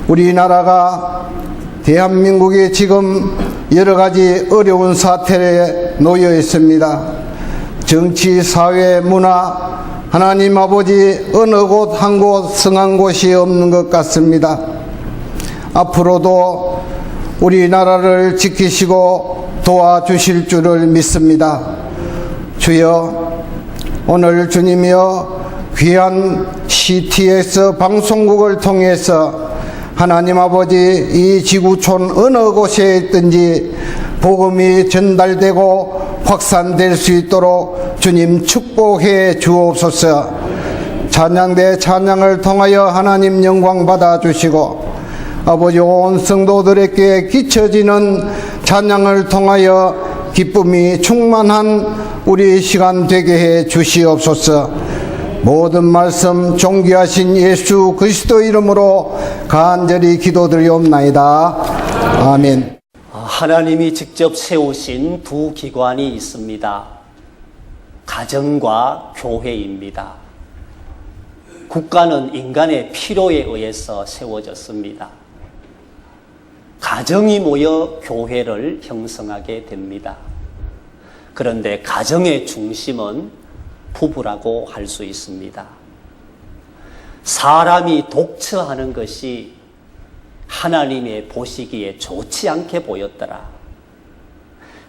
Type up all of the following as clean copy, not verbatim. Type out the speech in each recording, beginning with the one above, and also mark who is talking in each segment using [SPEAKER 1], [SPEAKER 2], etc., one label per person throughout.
[SPEAKER 1] 우리나라가 대한민국이 지금 여러 가지 어려운 사태에 놓여 있습니다. 정치, 사회, 문화, 하나님 아버지 어느 곳 한 곳 성한 곳이 없는 것 같습니다. 앞으로도 우리나라를 지키시고 도와주실 줄을 믿습니다. 주여, 오늘 주님이여 귀한 CTS 방송국을 통해서 하나님 아버지 이 지구촌 어느 곳에 있든지 복음이 전달되고 확산될 수 있도록 주님 축복해 주옵소서. 찬양대 찬양을 통하여 하나님 영광 받아 주시고 아버지 온 성도들에게 끼쳐지는 찬양을 통하여 기쁨이 충만한 우리 시간 되게 해 주시옵소서. 모든 말씀 존귀하신 예수 그리스도 이름으로 간절히 기도드리옵나이다. 아멘.
[SPEAKER 2] 하나님이 직접 세우신 두 기관이 있습니다. 가정과 교회입니다. 국가는 인간의 필요에 의해서 세워졌습니다. 가정이 모여 교회를 형성하게 됩니다. 그런데 가정의 중심은 부부라고 할 수 있습니다. 사람이 독처하는 것이 하나님의 보시기에 좋지 않게 보였더라.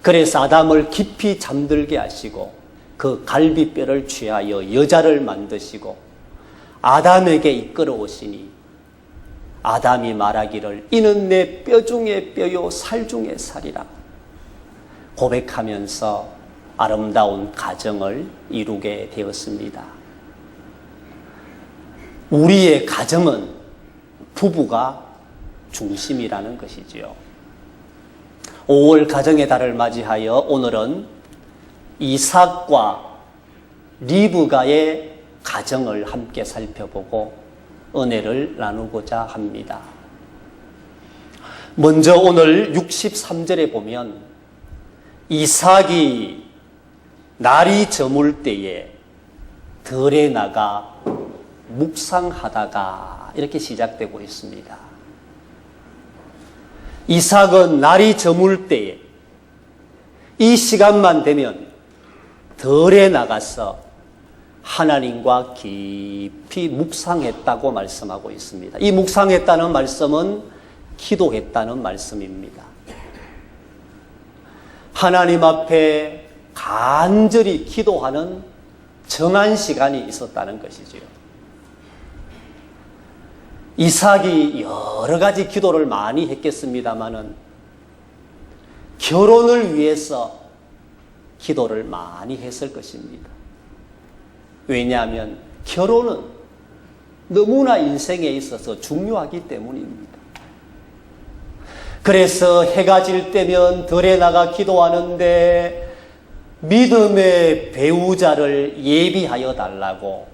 [SPEAKER 2] 그래서 아담을 깊이 잠들게 하시고 그 갈비뼈를 취하여 여자를 만드시고 아담에게 이끌어 오시니 아담이 말하기를 이는 내 뼈 중에 뼈요 살 중에 살이라 고백하면서 아름다운 가정을 이루게 되었습니다. 우리의 가정은 부부가 중심이라는 것이지요. 5월 가정의 달을 맞이하여 오늘은 이삭과 리브가의 가정을 함께 살펴보고 은혜를 나누고자 합니다. 먼저 오늘 63절에 보면 이삭이 날이 저물 때에 들에 나가 묵상하다가 이렇게 시작되고 있습니다. 이삭은 날이 저물 때에 이 시간만 되면 들에 나가서 하나님과 깊이 묵상했다고 말씀하고 있습니다. 이 묵상했다는 말씀은 기도했다는 말씀입니다. 하나님 앞에 간절히 기도하는 정한 시간이 있었다는 것이지요. 이삭이 여러 가지 기도를 많이 했겠습니다마는 결혼을 위해서 기도를 많이 했을 것입니다. 왜냐하면 결혼은 너무나 인생에 있어서 중요하기 때문입니다. 그래서 해가 질 때면 들에 나가 기도하는데 믿음의 배우자를 예비하여 달라고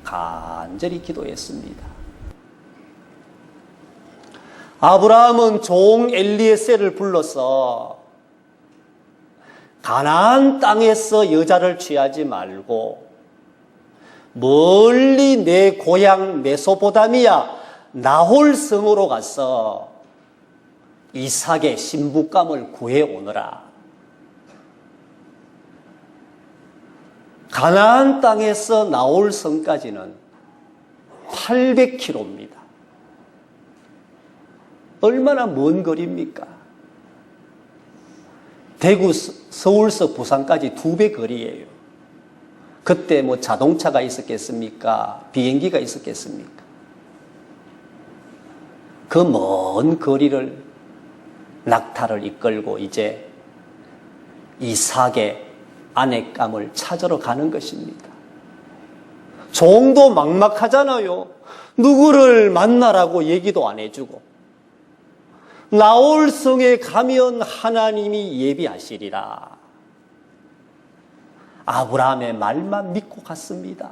[SPEAKER 2] 간절히 기도했습니다. 아브라함은 종 엘리에셀을 불러서 가나안 땅에서 여자를 취하지 말고 멀리 내 고향 메소포타미아 나홀 성으로 가서 이삭의 신부감을 구해오너라. 가나안 땅에서 나홀 성까지는 800km입니다. 얼마나 먼 거리입니까? 대구, 서울서 부산까지 2배 거리예요. 그때 뭐 자동차가 있었겠습니까? 비행기가 있었겠습니까? 그 먼 거리를 낙타를 이끌고 이제 이삭의 아내감을 찾으러 가는 것입니다. 종도 막막하잖아요. 누구를 만나라고 얘기도 안 해주고 나홀 성에 가면 하나님이 예비하시리라. 아브라함의 말만 믿고 갔습니다.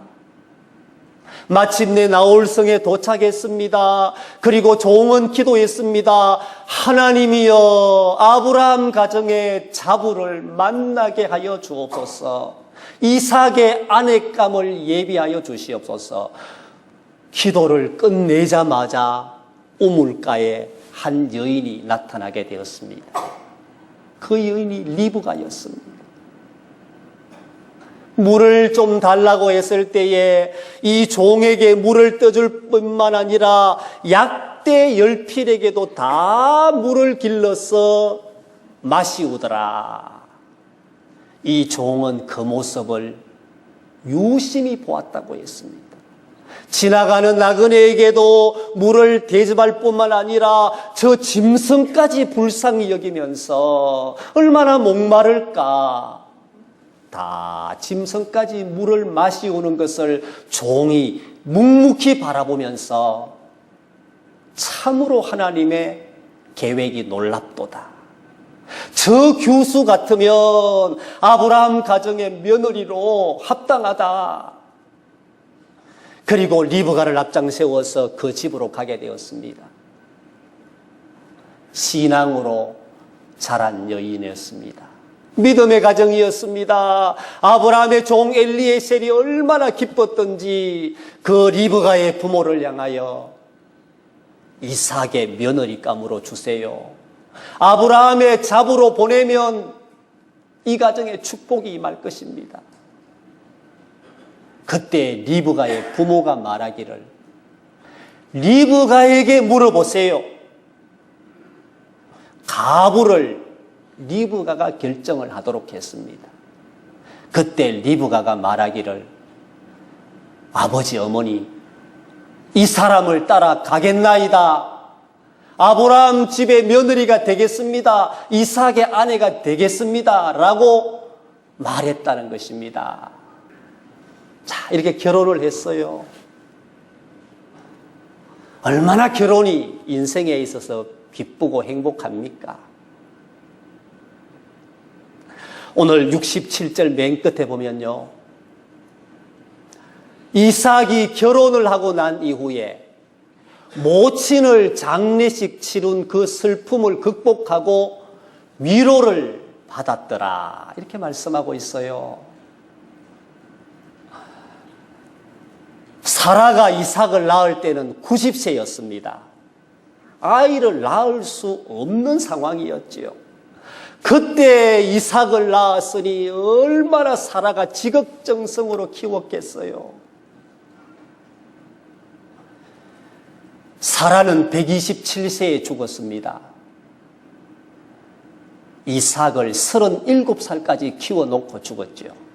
[SPEAKER 2] 마침내 나홀 성에 도착했습니다. 그리고 종은 기도했습니다. 하나님이여 아브라함 가정의 자부를 만나게 하여 주옵소서. 이삭의 아내감을 예비하여 주시옵소서. 기도를 끝내자마자 우물가에 한 여인이 나타나게 되었습니다. 그 여인이 리브가였습니다. 물을 좀 달라고 했을 때에 이 종에게 물을 떠줄 뿐만 아니라 약대 열필에게도 다 물을 길러서 마시우더라. 이 종은 그 모습을 유심히 보았다고 했습니다. 지나가는 나그네에게도 물을 대접할 뿐만 아니라 저 짐승까지 불쌍히 여기면서 얼마나 목마를까. 다 짐승까지 물을 마시오는 것을 종이 묵묵히 바라보면서 참으로 하나님의 계획이 놀랍도다. 저 교수 같으면 아브라함 가정의 며느리로 합당하다. 그리고 리브가를 앞장 세워서 그 집으로 가게 되었습니다. 신앙으로 자란 여인이었습니다. 믿음의 가정이었습니다. 아브라함의 종 엘리에셀이 얼마나 기뻤던지 그 리브가의 부모를 향하여 이삭의 며느리감으로 주세요. 아브라함의 잡으로 보내면 이 가정에 축복이 임할 것입니다. 그때 리브가의 부모가 말하기를 리브가에게 물어보세요. 가부를 리브가가 결정을 하도록 했습니다. 그때 리브가가 말하기를 아버지 어머니 이 사람을 따라 가겠나이다. 아브라함 집의 며느리가 되겠습니다. 이삭의 아내가 되겠습니다. 라고 말했다는 것입니다. 자, 이렇게 결혼을 했어요. 얼마나 결혼이 인생에 있어서 기쁘고 행복합니까? 오늘 67절 맨 끝에 보면요. 이삭이 결혼을 하고 난 이후에 모친을 장례식 치룬 그 슬픔을 극복하고 위로를 받았더라. 이렇게 말씀하고 있어요. 사라가 이삭을 낳을 때는 90세였습니다. 아이를 낳을 수 없는 상황이었지요. 그때 이삭을 낳았으니 얼마나 사라가 지극정성으로 키웠겠어요. 사라는 127세에 죽었습니다. 이삭을 37살까지 키워놓고 죽었죠.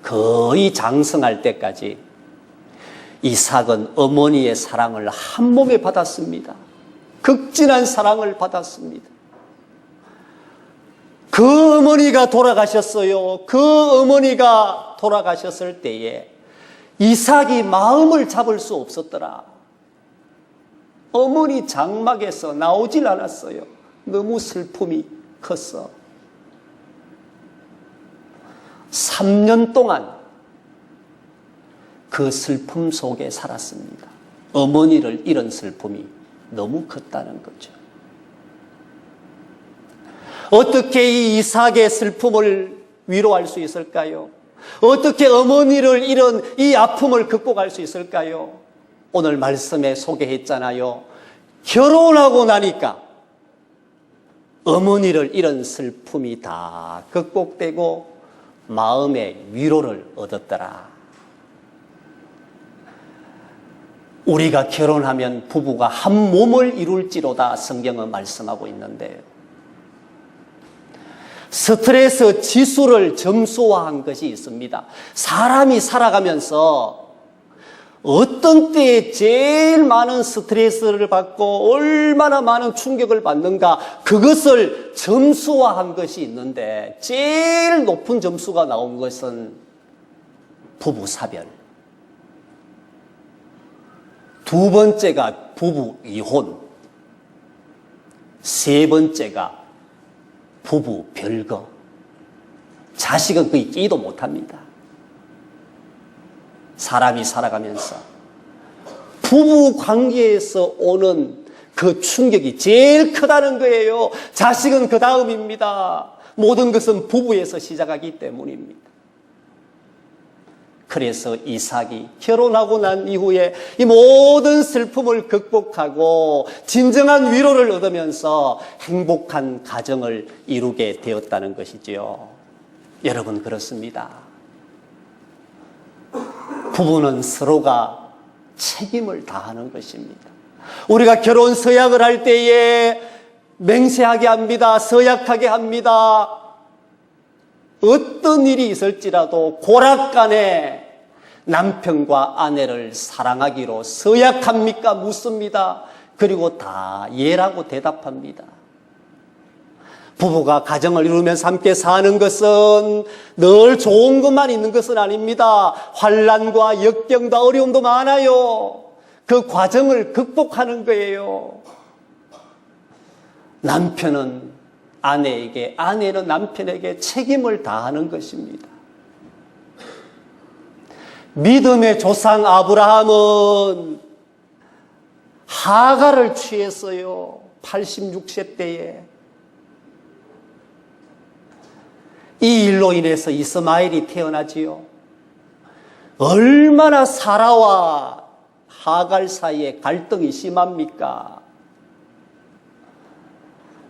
[SPEAKER 2] 거의 장성할 때까지 이삭은 어머니의 사랑을 한 몸에 받았습니다. 극진한 사랑을 받았습니다. 그 어머니가 돌아가셨어요. 그 어머니가 돌아가셨을 때에 이삭이 마음을 잡을 수 없었더라. 어머니 장막에서 나오질 않았어요. 너무 슬픔이 컸어. 3년 동안 그 슬픔 속에 살았습니다. 어머니를 잃은 슬픔이 너무 컸다는 거죠. 어떻게 이 이삭의 슬픔을 위로할 수 있을까요? 어떻게 어머니를 잃은 이 아픔을 극복할 수 있을까요? 오늘 말씀에 소개했잖아요. 결혼하고 나니까 어머니를 잃은 슬픔이 다 극복되고 마음의 위로를 얻었더라. 우리가 결혼하면 부부가 한 몸을 이룰지로다 성경은 말씀하고 있는데요. 스트레스 지수를 점수화한 것이 있습니다. 사람이 살아가면서 어떤 때에 제일 많은 스트레스를 받고 얼마나 많은 충격을 받는가 그것을 점수화한 것이 있는데 제일 높은 점수가 나온 것은 부부사별, 두 번째가 부부 이혼, 세 번째가 부부 별거. 자식은 거의 끼도 못합니다. 사람이 살아가면서 부부 관계에서 오는 그 충격이 제일 크다는 거예요. 자식은 그 다음입니다. 모든 것은 부부에서 시작하기 때문입니다. 그래서 이삭이 결혼하고 난 이후에 이 모든 슬픔을 극복하고 진정한 위로를 얻으면서 행복한 가정을 이루게 되었다는 것이지요. 여러분, 그렇습니다. 부부는 서로가 책임을 다하는 것입니다. 우리가 결혼 서약을 할 때에 맹세하게 합니다. 서약하게 합니다. 어떤 일이 있을지라도 고락간에 남편과 아내를 사랑하기로 서약합니까? 묻습니다. 그리고 다 예라고 대답합니다. 부부가 가정을 이루면서 함께 사는 것은 늘 좋은 것만 있는 것은 아닙니다. 환난과 역경과 어려움도 많아요. 그 과정을 극복하는 거예요. 남편은 아내에게, 아내는 남편에게 책임을 다하는 것입니다. 믿음의 조상 아브라함은 하가를 취했어요. 86세 때에. 이 일로 인해서 이스마엘이 태어나지요. 얼마나 사라와 하갈 사이에 갈등이 심합니까?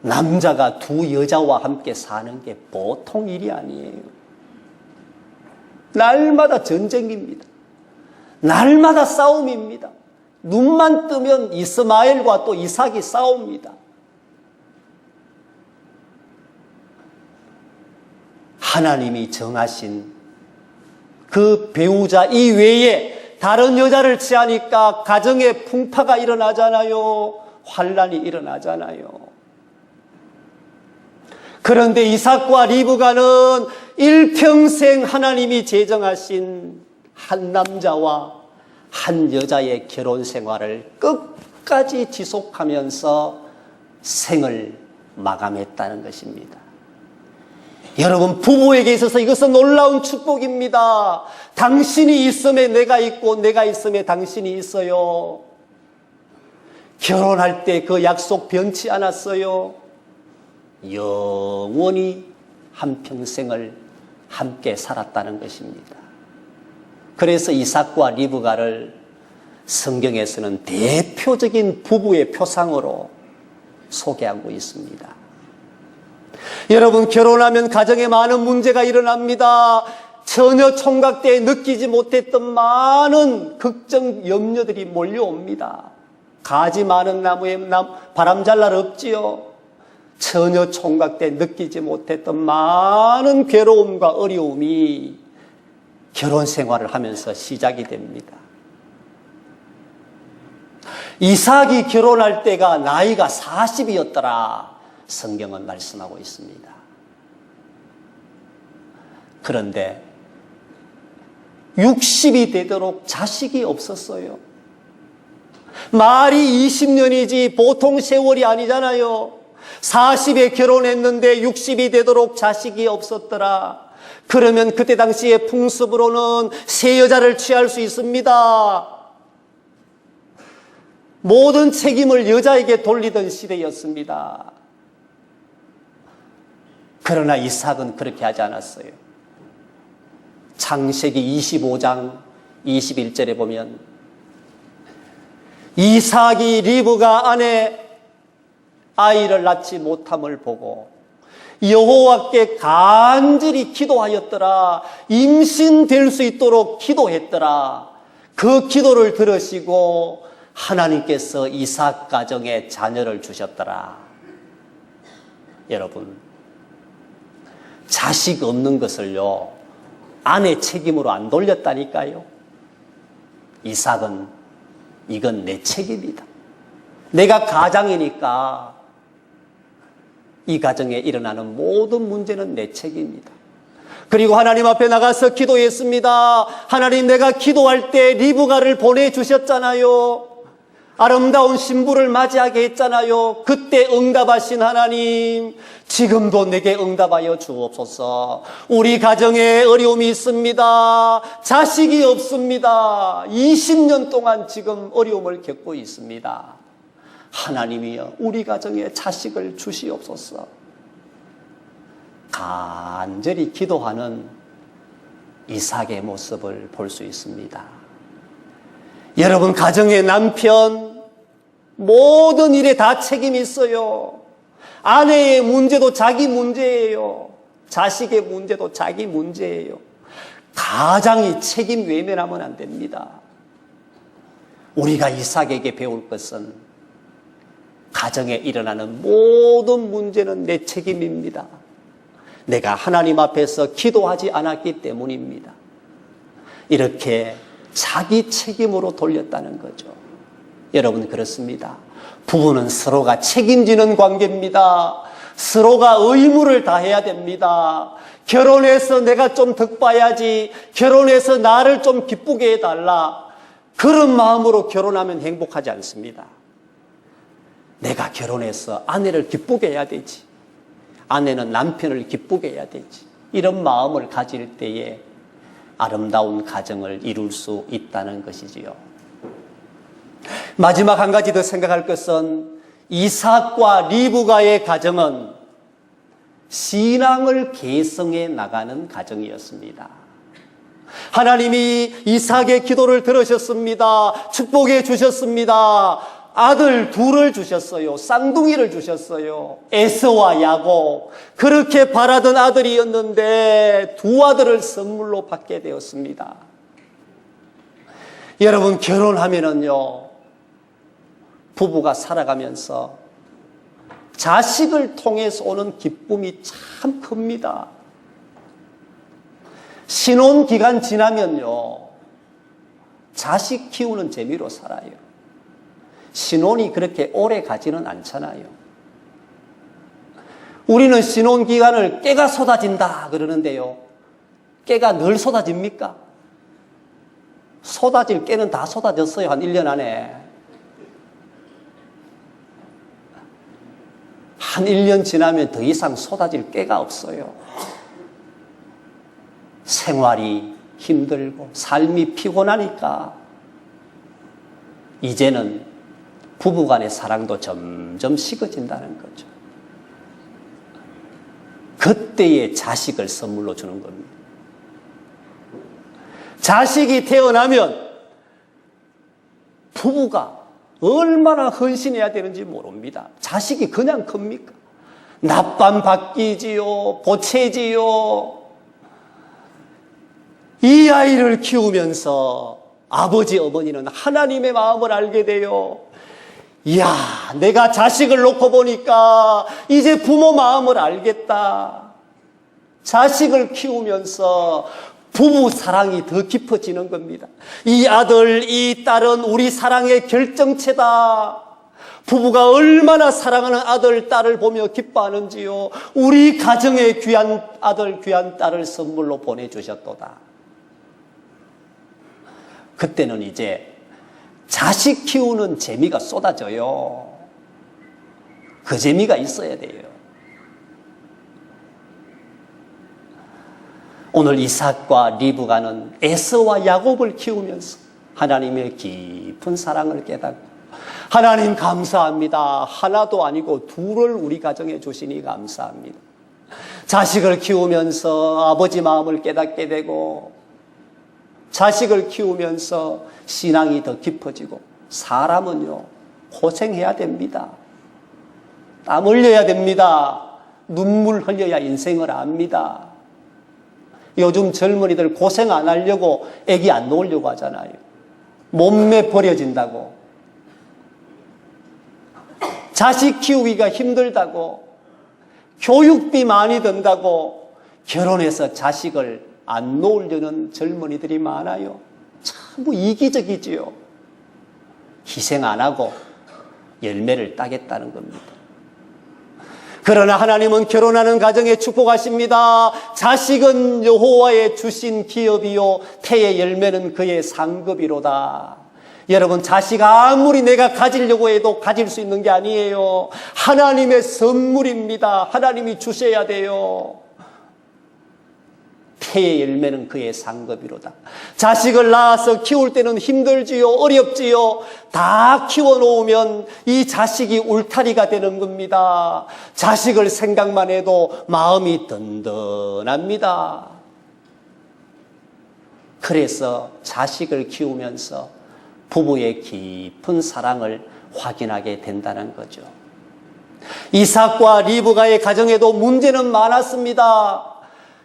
[SPEAKER 2] 남자가 두 여자와 함께 사는 게 보통 일이 아니에요. 날마다 전쟁입니다. 날마다 싸움입니다. 눈만 뜨면 이스마엘과 또 이삭이 싸웁니다. 하나님이 정하신 그 배우자 이외에 다른 여자를 취하니까 가정에 풍파가 일어나잖아요. 환란이 일어나잖아요. 그런데 이삭과 리브가는 일평생 하나님이 제정하신 한 남자와 한 여자의 결혼 생활을 끝까지 지속하면서 생을 마감했다는 것입니다. 여러분, 부부에게 있어서 이것은 놀라운 축복입니다. 당신이 있음에 내가 있고 내가 있음에 당신이 있어요. 결혼할 때 그 약속 변치 않았어요. 영원히 한평생을 함께 살았다는 것입니다. 그래서 이삭과 리브가를 성경에서는 대표적인 부부의 표상으로 소개하고 있습니다. 여러분, 결혼하면 가정에 많은 문제가 일어납니다. 처녀 총각 때 느끼지 못했던 많은 걱정, 염려들이 몰려옵니다. 가지 많은 나무에 바람 잘 날 없지요. 처녀 총각 때 느끼지 못했던 많은 괴로움과 어려움이 결혼 생활을 하면서 시작이 됩니다. 이삭이 결혼할 때가 나이가 40이었더라. 성경은 말씀하고 있습니다. 그런데 60이 되도록 자식이 없었어요. 말이 20년이지 보통 세월이 아니잖아요. 40에 결혼했는데 60이 되도록 자식이 없었더라. 그러면 그때 당시의 풍습으로는 새 여자를 취할 수 있습니다. 모든 책임을 여자에게 돌리던 시대였습니다. 그러나 이삭은 그렇게 하지 않았어요. 창세기 25장 21절에 보면 이삭이 리브가 안에 아이를 낳지 못함을 보고 여호와께 간절히 기도하였더라. 임신될 수 있도록 기도했더라. 그 기도를 들으시고 하나님께서 이삭 가정에 자녀를 주셨더라. 여러분, 자식 없는 것을요, 아내 책임으로 안 돌렸다니까요. 이삭은 이건 내 책임이다. 내가 가장이니까 이 가정에 일어나는 모든 문제는 내 책임이다. 그리고 하나님 앞에 나가서 기도했습니다. 하나님, 내가 기도할 때 리브가를 보내주셨잖아요. 아름다운 신부를 맞이하게 했잖아요. 그때 응답하신 하나님, 지금도 내게 응답하여 주옵소서. 우리 가정에 어려움이 있습니다. 자식이 없습니다. 20년 동안 지금 어려움을 겪고 있습니다. 하나님이여, 우리 가정에 자식을 주시옵소서. 간절히 기도하는 이삭의 모습을 볼 수 있습니다. 여러분, 가정의 남편 모든 일에 다 책임이 있어요. 아내의 문제도 자기 문제예요. 자식의 문제도 자기 문제예요. 가장이 책임 외면하면 안 됩니다. 우리가 이삭에게 배울 것은 가정에 일어나는 모든 문제는 내 책임입니다. 내가 하나님 앞에서 기도하지 않았기 때문입니다. 이렇게 자기 책임으로 돌렸다는 거죠. 여러분, 그렇습니다. 부부는 서로가 책임지는 관계입니다. 서로가 의무를 다해야 됩니다. 결혼해서 내가 좀 덕봐야지, 결혼해서 나를 좀 기쁘게 해달라, 그런 마음으로 결혼하면 행복하지 않습니다. 내가 결혼해서 아내를 기쁘게 해야 되지, 아내는 남편을 기쁘게 해야 되지, 이런 마음을 가질 때에 아름다운 가정을 이룰 수 있다는 것이지요. 마지막 한 가지 더 생각할 것은 이삭과 리브가의 가정은 신앙을 계승해 나가는 가정이었습니다. 하나님이 이삭의 기도를 들으셨습니다. 축복해 주셨습니다. 아들 둘을 주셨어요. 쌍둥이를 주셨어요. 에서와 야곱. 그렇게 바라던 아들이었는데 두 아들을 선물로 받게 되었습니다. 여러분, 결혼하면은요, 부부가 살아가면서 자식을 통해서 오는 기쁨이 참 큽니다. 신혼기간 지나면요, 자식 키우는 재미로 살아요. 신혼이 그렇게 오래 가지는 않잖아요. 우리는 신혼기간을 깨가 쏟아진다 그러는데요, 깨가 늘 쏟아집니까? 쏟아질 깨는 다 쏟아졌어요. 한 1년 안에. 한 1년 지나면 더 이상 쏟아질 깨가 없어요. 생활이 힘들고 삶이 피곤하니까 이제는 부부간의 사랑도 점점 식어진다는 거죠. 그때의 자식을 선물로 주는 겁니다. 자식이 태어나면 부부가 얼마나 헌신해야 되는지 모릅니다. 자식이 그냥 큽니까? 낮밤 바뀌지요, 보채지요. 이 아이를 키우면서 아버지, 어머니는 하나님의 마음을 알게 돼요. 이야, 내가 자식을 놓고 보니까 이제 부모 마음을 알겠다. 자식을 키우면서 부부 사랑이 더 깊어지는 겁니다. 이 아들, 이 딸은 우리 사랑의 결정체다. 부부가 얼마나 사랑하는 아들, 딸을 보며 기뻐하는지요. 우리 가정에 귀한 아들, 귀한 딸을 선물로 보내주셨도다. 그때는 이제 자식 키우는 재미가 쏟아져요. 그 재미가 있어야 돼요. 오늘 이삭과 리브가는 에서와 야곱을 키우면서 하나님의 깊은 사랑을 깨닫고, 하나님 감사합니다. 하나도 아니고 둘을 우리 가정에 주시니 감사합니다. 자식을 키우면서 아버지 마음을 깨닫게 되고, 자식을 키우면서 신앙이 더 깊어지고, 사람은요, 고생해야 됩니다. 땀 흘려야 됩니다. 눈물 흘려야 인생을 압니다. 요즘 젊은이들 고생 안 하려고 애기 안 놓으려고 하잖아요. 몸매 버려진다고, 자식 키우기가 힘들다고, 교육비 많이 든다고 결혼해서 자식을 안 놓으려는 젊은이들이 많아요. 참 이기적이지요. 희생 안 하고 열매를 따겠다는 겁니다. 그러나 하나님은 결혼하는 가정에 축복하십니다. 자식은 여호와의 주신 기업이요 태의 열매는 그의 상급이로다. 여러분, 자식 아무리 내가 가지려고 해도 가질 수 있는 게 아니에요. 하나님의 선물입니다. 하나님이 주셔야 돼요. 태의 열매는 그의 상급이로다. 자식을 낳아서 키울 때는 힘들지요, 어렵지요. 다 키워놓으면 이 자식이 울타리가 되는 겁니다. 자식을 생각만 해도 마음이 든든합니다. 그래서 자식을 키우면서 부부의 깊은 사랑을 확인하게 된다는 거죠. 이삭과 리브가의 가정에도 문제는 많았습니다.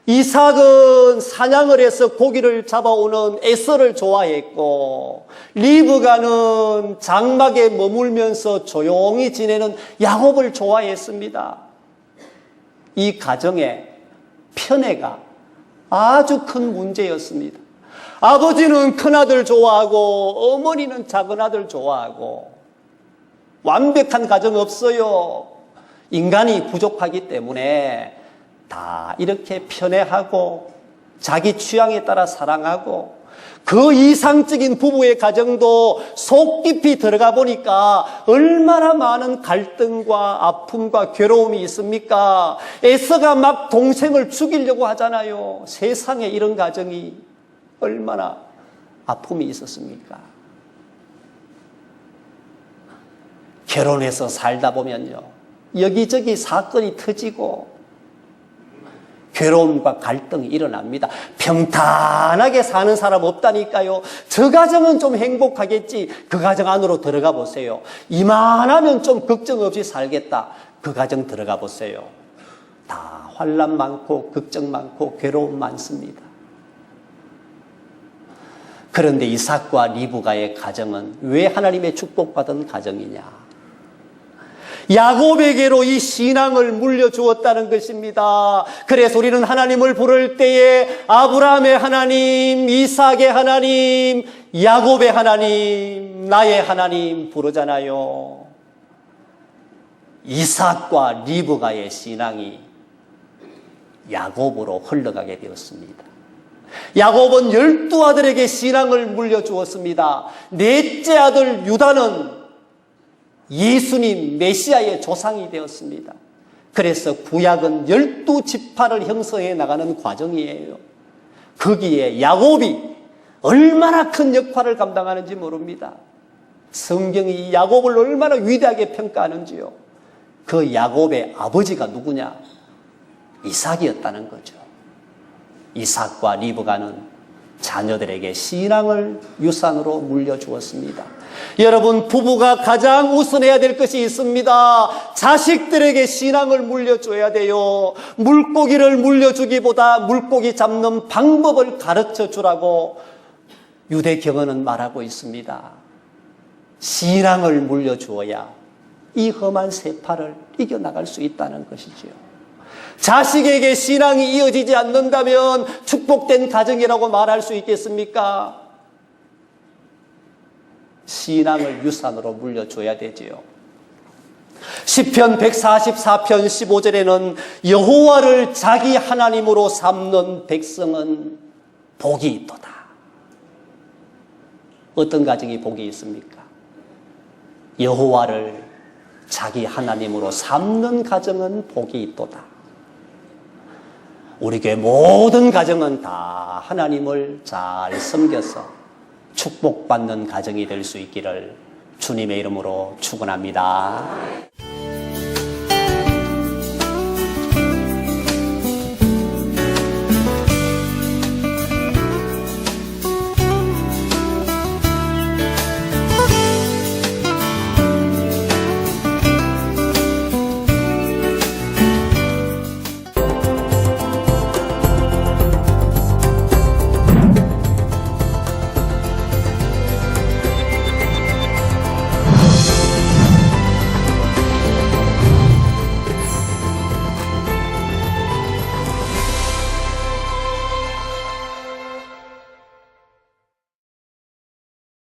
[SPEAKER 2] 이삭은 사냥을 해서 고기를 잡아오는 에서를 좋아했고, 리브가는 장막에 머물면서 조용히 지내는 야곱을 좋아했습니다. 이 가정의 편애가 아주 큰 문제였습니다. 아버지는 큰아들 좋아하고 어머니는 작은아들 좋아하고, 완벽한 가정 없어요. 인간이 부족하기 때문에 다 이렇게 편애하고 자기 취향에 따라 사랑하고, 그 이상적인 부부의 가정도 속 깊이 들어가 보니까 얼마나 많은 갈등과 아픔과 괴로움이 있습니까? 에서가 막 동생을 죽이려고 하잖아요. 세상에 이런 가정이 얼마나 아픔이 있었습니까? 결혼해서 살다 보면요, 여기저기 사건이 터지고 괴로움과 갈등이 일어납니다. 평탄하게 사는 사람 없다니까요. 저 가정은 좀 행복하겠지. 그 가정 안으로 들어가 보세요. 이만하면 좀 걱정 없이 살겠다. 그 가정 들어가 보세요. 다 환난 많고 걱정 많고 괴로움 많습니다. 그런데 이삭과 리브가의 가정은 왜 하나님의 축복받은 가정이냐? 야곱에게로 이 신앙을 물려주었다는 것입니다. 그래서 우리는 하나님을 부를 때에 아브라함의 하나님, 이삭의 하나님, 야곱의 하나님, 나의 하나님 부르잖아요. 이삭과 리브가의 신앙이 야곱으로 흘러가게 되었습니다. 야곱은 12아들에게 신앙을 물려주었습니다. 넷째 아들 유다는 예수님 메시아의 조상이 되었습니다. 그래서 구약은 12지파를 형성해 나가는 과정이에요. 거기에 야곱이 얼마나 큰 역할을 감당하는지 모릅니다. 성경이 야곱을 얼마나 위대하게 평가하는지요. 그 야곱의 아버지가 누구냐? 이삭이었다는 거죠. 이삭과 리브가는 자녀들에게 신앙을 유산으로 물려주었습니다. 여러분, 부부가 가장 우선해야 될 것이 있습니다. 자식들에게 신앙을 물려줘야 돼요. 물고기를 물려주기보다 물고기 잡는 방법을 가르쳐 주라고 유대경언은 말하고 있습니다. 신앙을 물려주어야 이 험한 세파를 이겨나갈 수 있다는 것이지요. 자식에게 신앙이 이어지지 않는다면 축복된 가정이라고 말할 수 있겠습니까? 신앙을 유산으로 물려줘야 되지요. 시편 144편 15절에는 여호와를 자기 하나님으로 삼는 백성은 복이 있도다. 어떤 가정이 복이 있습니까? 여호와를 자기 하나님으로 삼는 가정은 복이 있도다. 우리 교회 모든 가정은 다 하나님을 잘 섬겨서 축복받는 가정이 될 수 있기를 주님의 이름으로 축원합니다.